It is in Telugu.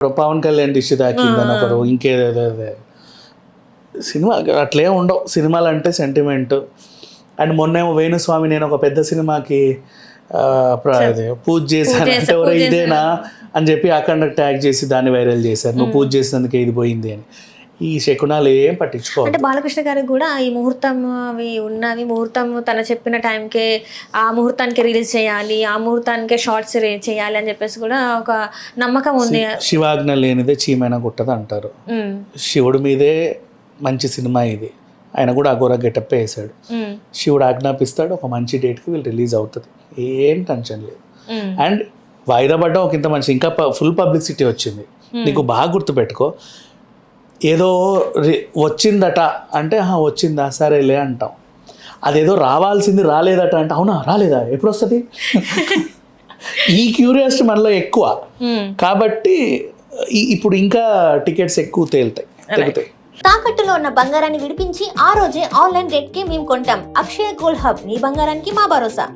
ఇప్పుడు పవన్ కళ్యాణ్ డిష్ తాకిందని ఒకరు ఇంకేదేదో సినిమా అట్లే ఉండవు. సినిమాలు అంటే సెంటిమెంట్. అండ్ మొన్నేమో వేణుస్వామి నేను ఒక పెద్ద సినిమాకి పూజ చేశాను అంటే ఎవరో ఇదేనా అని చెప్పి అక్కడ ట్యాగ్ చేసి దాన్ని వైరల్ చేశారు, నువ్వు పూజ చేసినందుకే ఇది పోయింది అని. ఈ శకునాలు ఏం పట్టించుకో. అంటే బాలకృష్ణ గారికి కూడా ఈ ముహూర్తం అవి ఉన్నవి, ముహూర్తం తన చెప్పిన టైంకే ఆ ముహూర్తానికి రిలీజ్ చేయాలి, ఆ ముహూర్తానికే షార్ట్స్ చేయాలి అని చెప్పేసి కూడా ఒక నమ్మకం ఉంది. శివాజ్ఞ లేనిదే చీమైనా కుట్టదు అంటారు. శివుడి మీదే మంచి సినిమా ఇది. ఆయన కూడా అఘోర గెటప్ వేసాడు. శివుడు ఆజ్ఞాపిస్తాడు, ఒక మంచి డేట్కి వీళ్ళు రిలీజ్ అవుతుంది, ఏం టెన్షన్ లేదు. అండ్ వాయిదా పడ్డా ఒక ఇంత మంచి ఇంకా ఫుల్ పబ్లిసిటీ వచ్చింది. నీకు బాగా గుర్తుపెట్టుకో, ఏదో వచ్చిందట అంటే వచ్చిందా సరేలే అంటాం. అదేదో రావాల్సింది రాలేదట అంటే అవునా రాలేదా ఎప్పుడు వస్తుంది ఈ క్యూరియాసిటీ మనలో ఎక్కువ. కాబట్టి ఇప్పుడు ఇంకా టికెట్స్ ఎక్కువ తెగుతాయి. తాకట్టులో ఉన్న బంగారాన్ని విడిపించి ఆ రోజే ఆన్లైన్ రేట్కే మేము కొంటాం. అక్షయ గోల్డ్ హబ్, నీ బంగారానికి మా భరోసా.